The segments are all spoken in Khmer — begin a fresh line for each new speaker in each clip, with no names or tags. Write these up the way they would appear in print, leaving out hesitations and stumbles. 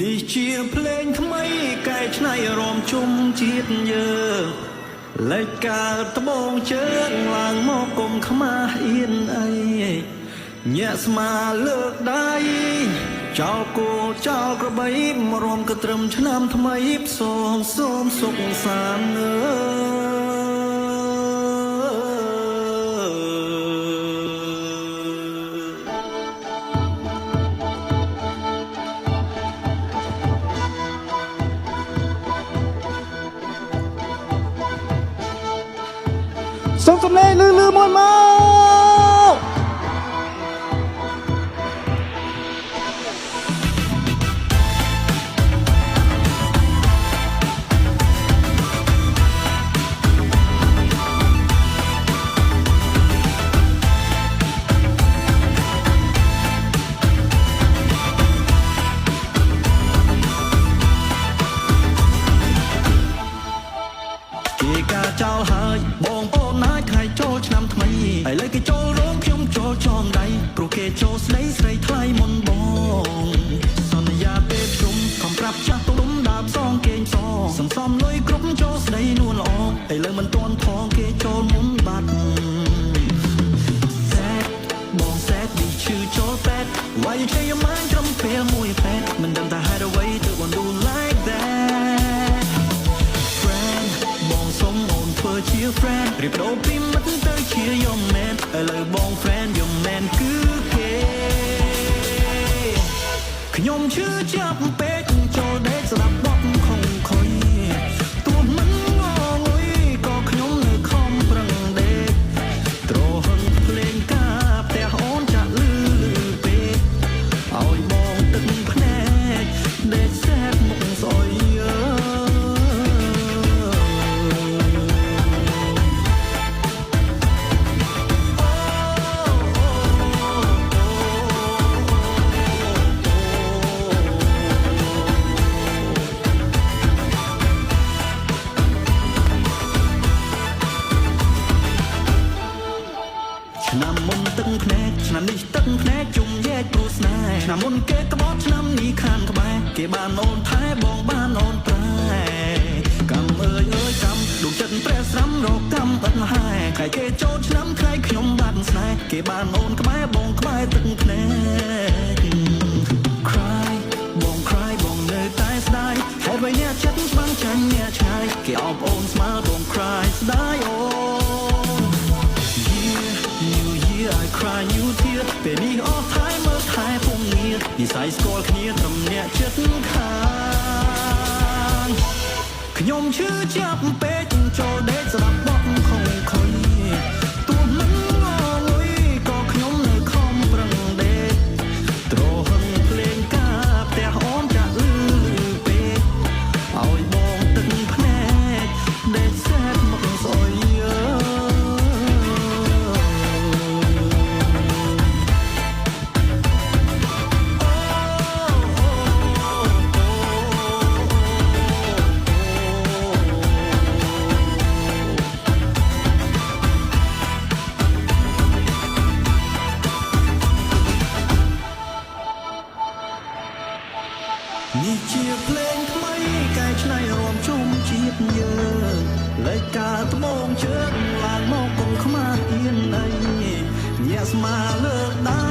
នេះជាភ្លេងថ្មីកែច្នៃរំជុំជាតិយើងលេចកើតត្បូងជើងឡើងមកគុំខ្មាស់អៀនអីញាក់ស្មាលើកដៃចោលគោចោលក្របីមករំកត្រឹមឆ្នាំថ្មីផ្សងសូមសុខសាន្តអើ
សូមសំឡេងលឺមួយមក
គេកាចោលហើយបងប្អូនណាយខៃចូលឆ្នាំថ្មីឥឡូវគេចូលរោងខ្ញុំចូលចងដៃព្រោះគេចូលស្ដីស្រីថ្លៃមុនបងសន្យាពេលជុំខំប្រាប់ចាស់ទុំដើរផ្សងគេងសសន្សំលុយគ្រប់ចូលស្ដីនួនល្អឥឡូវមិនទាន់ថងគេចូលមុនបាត់សេតបងសេតឌីឈឺចូលពេទ្យ Why you change your mind ត្រឹមពេលមួយពេទ្យមិនដឹងថាហេតុអ្វីទើបបង do like that friend បងសុំអូនធ្វើជា friend រៀបដូរពីមិត្តទៅជាយមមែនឥឡូវបង friend យមមែនគឺគេខ្ញុំឈឺចាប់ពេកចូលដេកស្ដាប់បទខំខុយទោះមិនងងុយក៏ខ្ញុំនៅខំប្រឹងដេកត្រហឹងភ្លេងការផ្ទះអូនចាក់លឺពេកឲ្យបងទឹកភ្នែកដេកសែបមុខស្អុយឆ្នាំមុនទឹកភ្នែកឆ្នាំនេះទឹកភ្នែកជុំញែកព្រោះស្នេហ៍ឆ្នាំមុនគេក្បត់ឆ្នាំនេះខានក្បែរគេបានអូនថែបងបានអូនប្រែកម្មអើយកម្មដួងចិត្តព្រះស្រាំរកកម្មបិទហែខែគេចូលឆ្នាំខែខ្ញុំបានស្នេហ៍គេបានអូនក្បែរបងក្បែរទឹកភ្នែក cry បង cry បងនៅតែស្ដាយហេតុអ្វីអ្នកចិត្តច្បាំងចាញ់អ្នកឆ្ងាយគេអបអូនស្មើបង cry ស្ដាយអូI cry you tear ពេលនេះអស់ថែមើលថែពងងារនិស័យស្គាល់គ្នាត្រឹមអ្នកចិត្តខាងខ្ញុំឈឺចាប់ពេកចូលដេកស្ដាប់បទខំខុយទោះមិនងងុយក៏ខ្ញុំនៅខំប្រឹងដេកត្រហឹងភ្លេងការផ្ទះអូនចាក់លឺពេកឲ្យបងទឹកភ្នែកដេកសែបមកស្អុយនេះជាភ្លេងថ្មីកែច្នៃរួមជុំជាតិយើងលេចការត្បូងជើងឡើងមកគុំខ្មាស់អៀនអីញាក់ស្មាលើកដៃ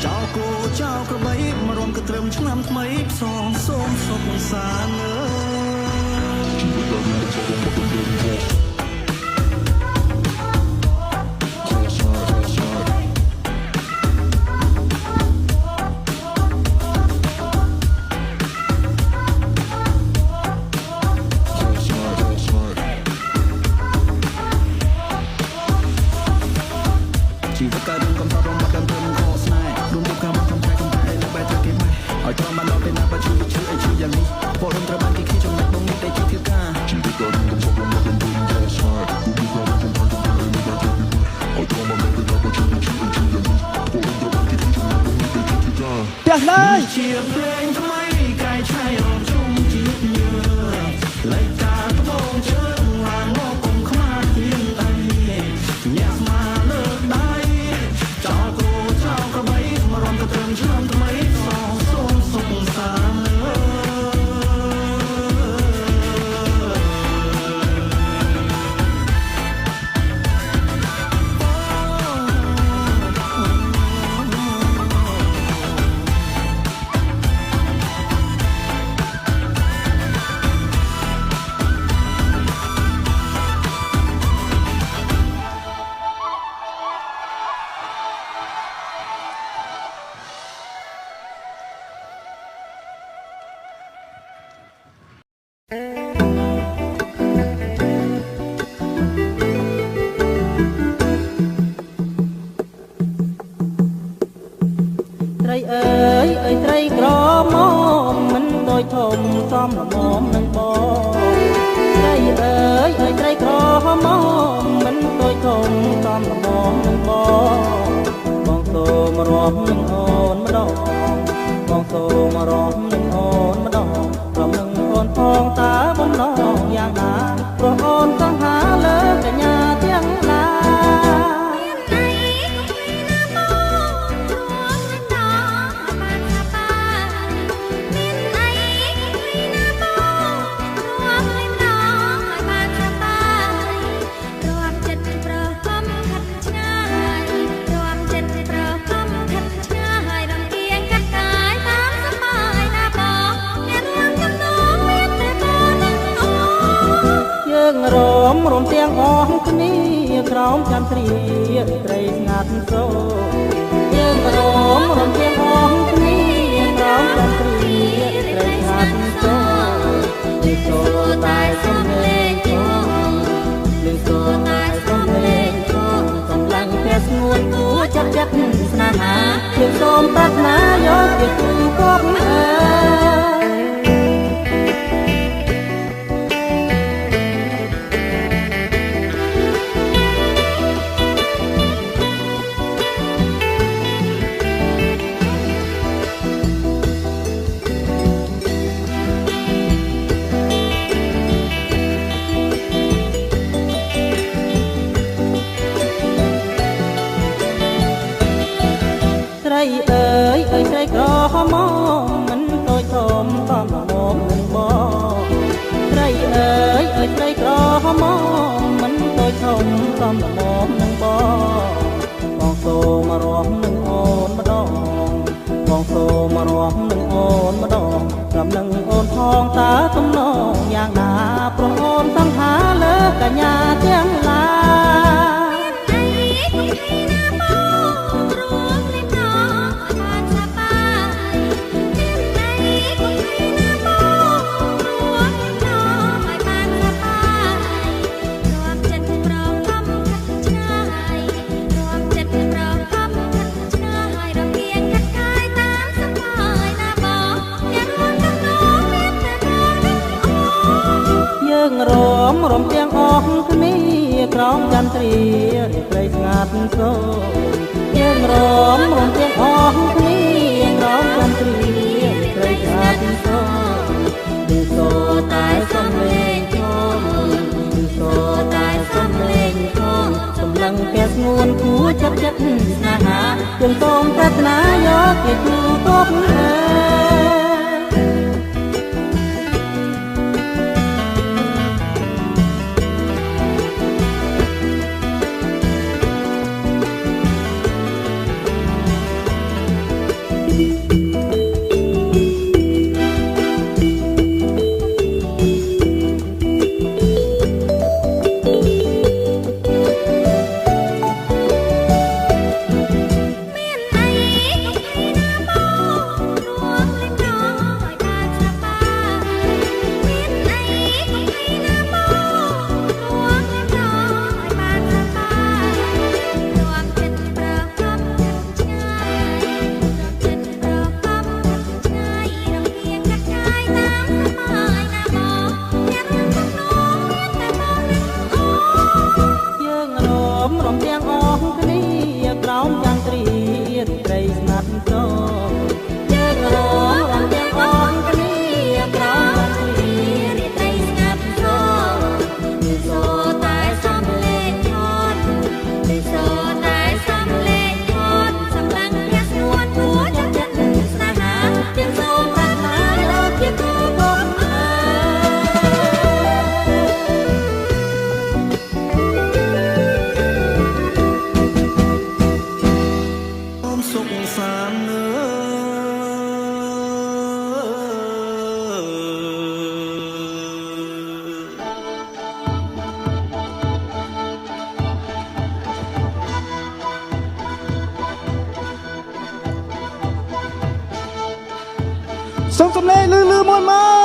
ចោលគោចោលក្របីមករំកត្រឹមឆ្នាំថ្មីផ្សងសូមសុខសាន្តអើជីវិតកើតកំសត់រំបាត់ដើមព្រមខកស្នេហ៍រួមទៅកម្មកំតែលើបែបទៅគេមិនឲ្យទ្រាំបានដល់ពេលណាបើឈឺអីឈឺយ៉ាងនេះពលរំត្រូវបានគេខៀចំណេះបងនេះតែជាធៀបការជីវិតកើតកំសត់រំបាត់ដើមព្រមខកស្នេហ៍រួមទៅកម្មកំតែលើបែបទៅគេមិនឲ្យទ្រាំបានដល់ពេលណាបើឈឺអីឈឺយ៉ាងនេះពលរំត្រូវបានគេខៀចំណេះបងនេះតែជាធៀបការផ្ទះឡើយជាភ្លេងថ្មីកែច្នៃរំជុំជាតិយើងលេចការត្បូងជើងឡើងមកគុំខ្មាស់ទៀនអីញាក់ស្មាលើកដៃចោលគោចោលក្របីមករំកត្រឹមឆ្នាំថ្មីសងសូមសុខសាន្ត
ត្រីអើយអើយត្រីក្រមកមិនដូចធំសំល្មមនឹងបងត្រីអើយអើយត្រីក្រមកមិនដូចធំសំល្មមនឹងបងសូមរាប់នឹងអូនម្ដងបងសូមរាប់នឹងអូនម្ដងព្រមនឹងអូនផងតើបំណងយ៉ាងណាព្រោះអូនសង្ហាលើកញ្ញាទាំងឡារមរំទាំងអស់គ្នាក្រោមចន្ទ្រាត្រីស្ងាត់សូយើងរមរំទាំងអស់គ្នាក្រោមចន្ទ្រាត្រីស្ងាត់សូលឺសូរតែសំឡេងផងលឺសូរតែសំឡេងផងកំឡុងតែស្ងួនគួរចាប់ចិត្តស្នេហាយើងសូមប្រាថ្នាយកជាគូគប់អើត្រីអើយអើយត្រីក្រមកមិនដូចធំសំល្មមនឹងបងត្រីអើយអើយត្រីក្រមកមិនដូចធំសំល្មមនឹងបងសូមរាប់នឹងអូនម្ដងបងសូមរាប់នឹងអូនម្ដងព្រមនឹងអូនផងតើទំនងយ៉ាងណាព្រោះអូនសង្ហាលើកញ្ញាទាំងឡារមរំទាំងអស់គ្នាក្រោមចន្ទ្រាត្រីស្ងាត់សូយើងរមរំទាំងអស់គ្នាក្រោមចន្ទ្រាត្រីស្ងាត់សូលឺសូរតែសំឡេងផងលឺសូរតែសំឡេងផងសម្លឹងតែស្ងួនគួរចាប់ចិត្តស្នេហាយើងសូមប្រាថ្នាយកជាគូគប់អើរំទាំងអស់គ្នាក្រោមចន្ទ្រាត្រីស្ងាត់សូយើងរំទាំងអស់គ្នាក្រោមចន្ទ្រាត្រីស្ងាត់សូលឺសូរតែសំឡេងផងលឺសូរតែសំឡេងផងសម្លឹងតែស្ងួនគួរចាប់ចិត្តស្នេហាយើងសូមប្រាថ្នាដល់ជាគូគប់អើ
សុខសាន្ត
សូមសំឡេងលឺមួយមក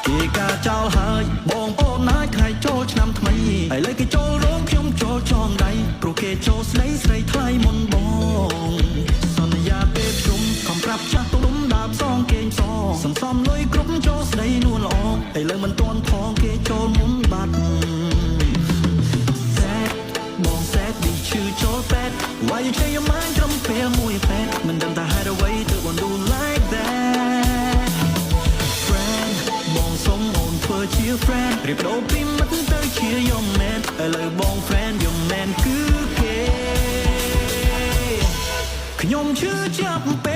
គេការចោលហើយបងប្អូនណាយថ្ងៃចូលឆ្នាំថ្មីឥឡូវគេចូលរោងខ្ញុំចូលចងដៃព្រោះគេចូលស្ដីស្រីថ្លៃមុនបងសន្យាពេលខ្ញុំខំប្រាប់ចាស់ទុំដើរផ្សងគេងសសន្សំលុយគ្រប់ចូលស្ដីនួនល្អឥឡូវមិនទាន់ផងគេចូលមុនបាត់បងសែតឌីឈឺចូលពេទ្យ Why you change your mind ត្រឹមពេលមួយពេទ្យមិនដឹងថាហេតុអ្វីទើបបង do like that friend បងសុំអូនធ្វើជា friend រៀបដូរពីមិត្តទៅជា your man ឥឡូវបង friend your man គឺគេខ្ញុំឈឺចាប់ពេ